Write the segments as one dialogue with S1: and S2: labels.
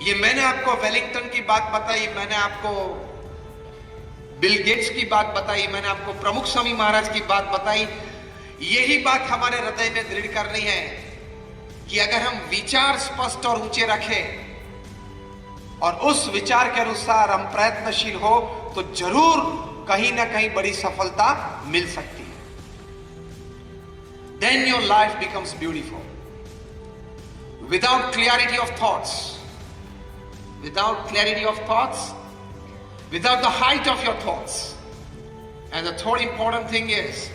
S1: ये मैंने आपको वेलिंगटन की बात बताई, मैंने आपको बिल गेट्स की बात बताई, मैंने आपको प्रमुख स्वामी महाराज की बात बताई। यही बात हमारे हृदय में दृढ़ करनी है कि अगर हम विचार स्पष्ट और ऊंचे रखें और उस विचार के अनुसार हम प्रयत्नशील हो तो जरूर कहीं ना कहीं बड़ी सफलता मिल सकती है। Then your life becomes beautiful. Without clarity of thoughts, without the height of your thoughts, and the third important thing is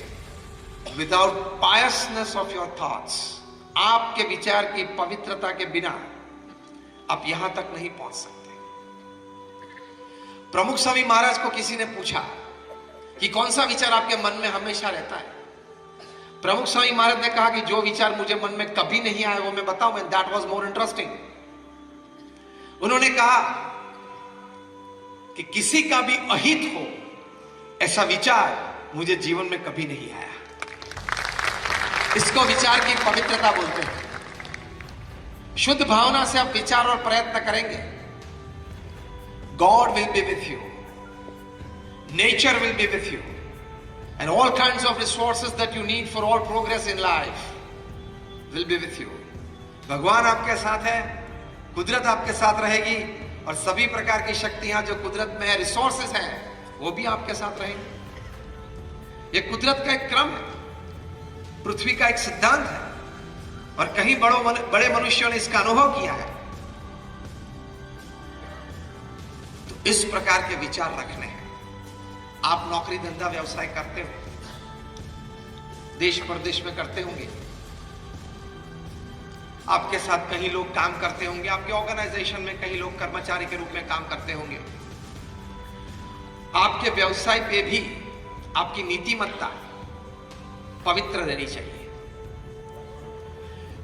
S1: without piousness of your thoughts, आपके विचार की पवित्रता के बिना आप यहां तक नहीं पहुंच सकते। प्रमुख स्वामी महाराज को किसी ने पूछा कि कौन सा विचार आपके मन में हमेशा रहता है। प्रमुख स्वामी महाराज ने कहा कि जो विचार मुझे मन में कभी नहीं आया वो मैं बताऊं। And that was more interesting. उन्होंने कहा कि किसी का भी अहित हो ऐसा विचार मुझे जीवन में कभी नहीं आया। इसको विचार की पवित्रता बोलते हैं। शुद्ध भावना से आप विचार और प्रयत्न करेंगे, God will be with you, nature will be with you, and all kinds of resources that you need for all progress in life will be with you. भगवान आपके साथ है, कुदरत आपके साथ रहेगी और सभी प्रकार की शक्तियां जो कुदरत में है, रिसोर्सेस हैं, वो भी आपके साथ रहेंगी। ये कुदरत का एक क्रम है, पृथ्वी का एक सिद्धांत है और कहीं बड़े मनुष्यों ने इसका अनुभव किया है। तो इस प्रकार के विचार रखने हैं। आप नौकरी धंधा व्यवसाय करते हो, देश प्रदेश में करते होंगे, आपके साथ कहीं लोग काम करते होंगे, आपके ऑर्गेनाइजेशन में कहीं लोग कर्मचारी के रूप में काम करते होंगे। आपके व्यवसाय पे भी आपकी नीतिमत्ता पवित्र रहनी चाहिए,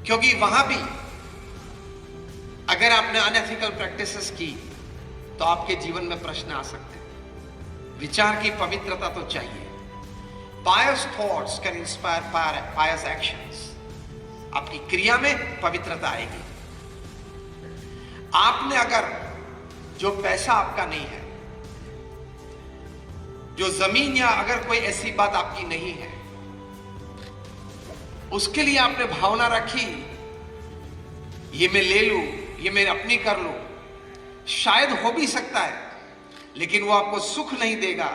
S1: क्योंकि वहां भी अगर आपने अनएथिकल प्रैक्टिसेस की तो आपके जीवन में प्रश्न आ सकते हैं। विचार की पवित्रता तो चाहिए। Pious thoughts can inspire pious actions. आपकी क्रिया में पवित्रता आएगी। आपने अगर जो पैसा आपका नहीं है, जो जमीन या अगर कोई ऐसी बात आपकी नहीं है, उसके लिए आपने भावना रखी ये मैं ले लूं, ये मैं अपनी कर लूं, शायद हो भी सकता है, लेकिन वो आपको सुख नहीं देगा,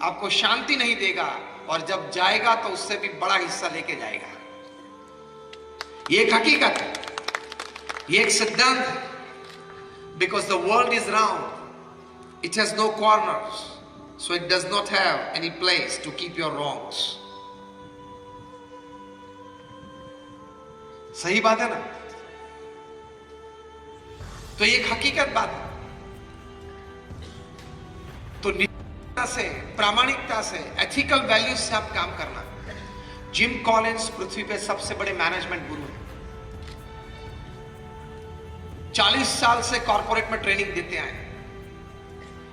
S1: आपको शांति नहीं देगा और जब जाएगा तो उससे भी बड़ा हिस्सा लेके जाएगा। ये एक हकीकत है, ये एक सिद्धांत है। Because the world is round, it has no corners, so it does not have any place to keep your wrongs. सही बात है ना? तो ये एक हकीकत बात है। तो निष्ठा से, प्रामाणिकता से, एथिकल वैल्यूज से आप काम करना। जिम कॉलिंस पृथ्वी पे सबसे बड़े मैनेजमेंट गुरु हैं। 40 साल से कॉर्पोरेट में ट्रेनिंग देते आए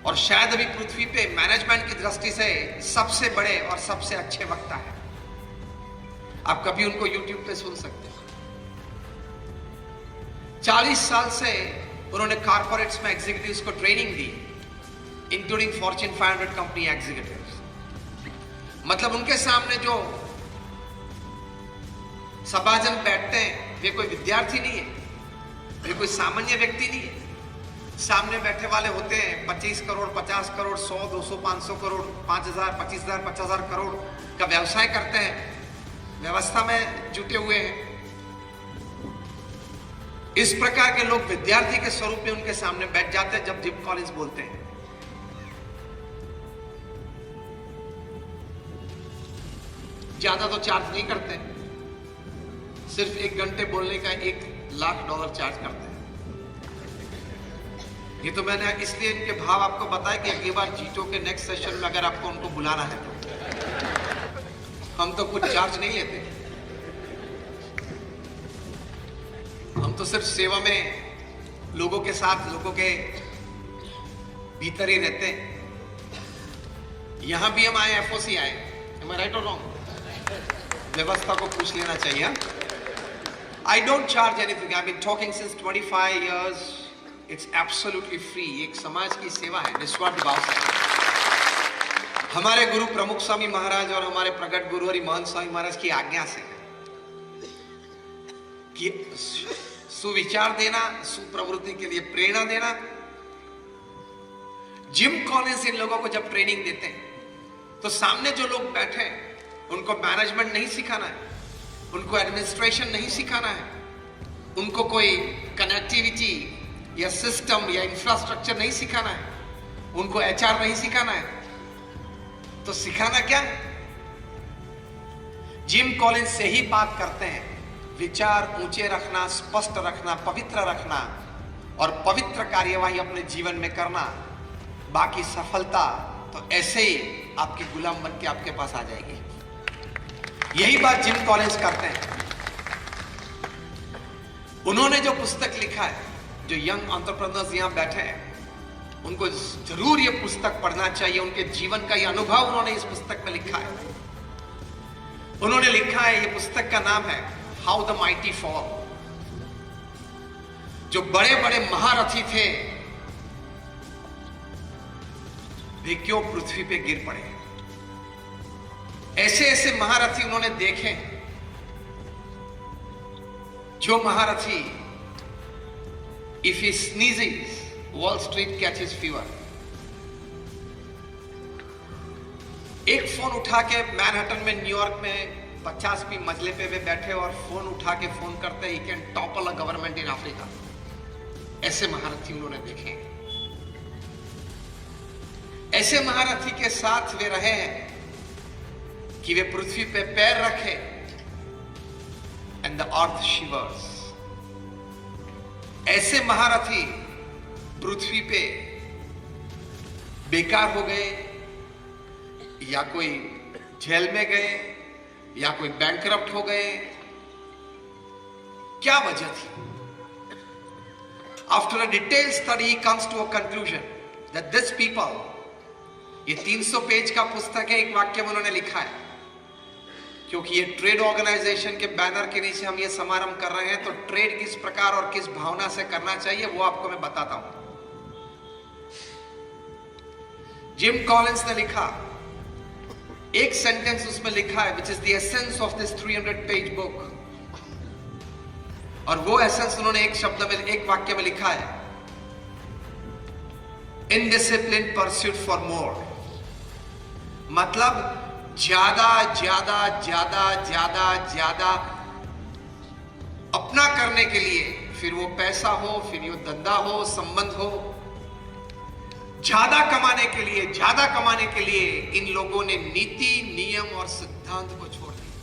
S1: और शायद अभी पृथ्वी पे मैनेजमेंट की दृष्टि से सबसे बड़े और सबसे अच्छे वक्ता है। आप कभी उनको YouTube पे सुन सकते हैं। 40 साल से उन्होंने कॉर्पोरेट्स में एग्जीक्यूटिव्स को ट्रेनिंग दी, इंक्लूडिंग फॉर्च्यून 500 कंपनी एग्जीक्यूटिव्स। मतलब उनके सामने जो सभाजन बैठते हैं वे कोई विद्यार्थी नहीं है, वे कोई सामान्य व्यक्ति नहीं है। सामने बैठे वाले होते हैं 25 करोड़, 50 करोड़, 100, 200, 500 करोड़, 5000, 25,000, 50,000 करोड़ का व्यवसाय करते हैं, व्यवस्था में जुटे हुए हैं। इस प्रकार के लोग विद्यार्थी के स्वरूप में उनके सामने बैठ जाते हैं जब जिम कॉलिंस बोलते हैं। ज्यादा तो चार्ज नहीं करते, सिर्फ 1 घंटे बोलने का $1,00,000 चार्ज करते हैं। ये तो मैंने इसलिए इनके भाव आपको बताया कि अगली बार जीतो के नेक्स्ट सेशन में अगर आपको उनको बुलाना है तो हम तो कुछ चार्ज नहीं लेते, हम तो सिर्फ सेवा में लोगों के साथ, लोगों के भीतर ही रहते हैं। यहां भी हम आए, FOC आए, am I right or wrong? व्यवस्था को पूछ लेना चाहिए। I don't charge anything. I've been talking since 25 years. It's absolutely free. एक समाज की सेवा है निस्वार्थ भाव से। हमारे गुरु प्रमुख स्वामी महाराज और हमारे प्रगट गुरु हरि महंत स्वामी महाराज की आज्ञा से कि सुविचार देना, सुप्रवृत्ति के लिए प्रेरणा देना। जिम कॉलेज इन लोगों को जब ट्रेनिंग देते हैं तो सामने जो लोग बैठे हैं उनको मैनेजमेंट नहीं सिखाना है, उनको एडमिनिस्ट्रेशन नहीं सिखाना है, उनको कोई कनेक्टिविटी या सिस्टम या इंफ्रास्ट्रक्चर नहीं सिखाना है, उनको एचआर नहीं सिखाना है। तो सिखाना क्या है? जिम कॉलेज से ही बात करते हैं, विचार ऊंचे रखना, स्पष्ट रखना, पवित्र रखना और पवित्र कार्यवाही अपने जीवन में करना। बाकी सफलता तो ऐसे ही आपकी गुलाम बन के आपके पास आ जाएगी। यही बात जिम कॉलेज करते हैं। उन्होंने जो पुस्तक लिखा है, जो यंग एंटरप्रेन्योर्स यहां बैठे हैं उनको जरूर ये पुस्तक पढ़ना चाहिए। उनके जीवन का ये अनुभव उन्होंने इस पुस्तक में लिखा है। उन्होंने लिखा है, ये पुस्तक का नाम है हाउ द माइटी फॉल। जो बड़े बड़े महारथी थे वे क्यों पृथ्वी पे गिर पड़े। ऐसे ऐसे महारथी उन्होंने देखे जो महारथी if he sneezes wall street catches fever. एक फोन उठा के मैनहट्टन में न्यूयॉर्क में 50वीं मंजिले पे वे बैठे और फोन उठा के फोन करते he can topple a government in Africa. ऐसे महारथी उन्होंने देखे। ऐसे महारथी के साथ वे रहे हैं कि वे पृथ्वी पे पैर रखे एंड द अर्थ शिवर्स। ऐसे महारथी पृथ्वी पे बेकार हो गए, या कोई जेल में गए, या कोई बैंकरप्ट हो गए। क्या वजह थी? After a detailed study he comes to a conclusion that this people, ये 300 पेज का पुस्तक है, एक वाक्य में उन्होंने लिखा है। क्योंकि ये ट्रेड ऑर्गेनाइजेशन के बैनर के नीचे हम ये समारंभ कर रहे हैं, तो ट्रेड किस प्रकार और किस भावना से करना चाहिए वो आपको मैं बताता हूं। जिम कॉलिंस ने लिखा, एक सेंटेंस उसमें लिखा है which is the essence of this 300 page book, और वो एसेंस उन्होंने एक शब्द में, एक वाक्य में लिखा है, इनडिसिप्लिन परस्यूट फॉर मोर। मतलब ज्यादा ज्यादा ज्यादा ज्यादा ज्यादा अपना करने के लिए, फिर वो पैसा हो, फिर वो धंधा हो, संबंध हो, ज्यादा कमाने के लिए इन लोगों ने नीति, नियम और सिद्धांत को छोड़ दिया।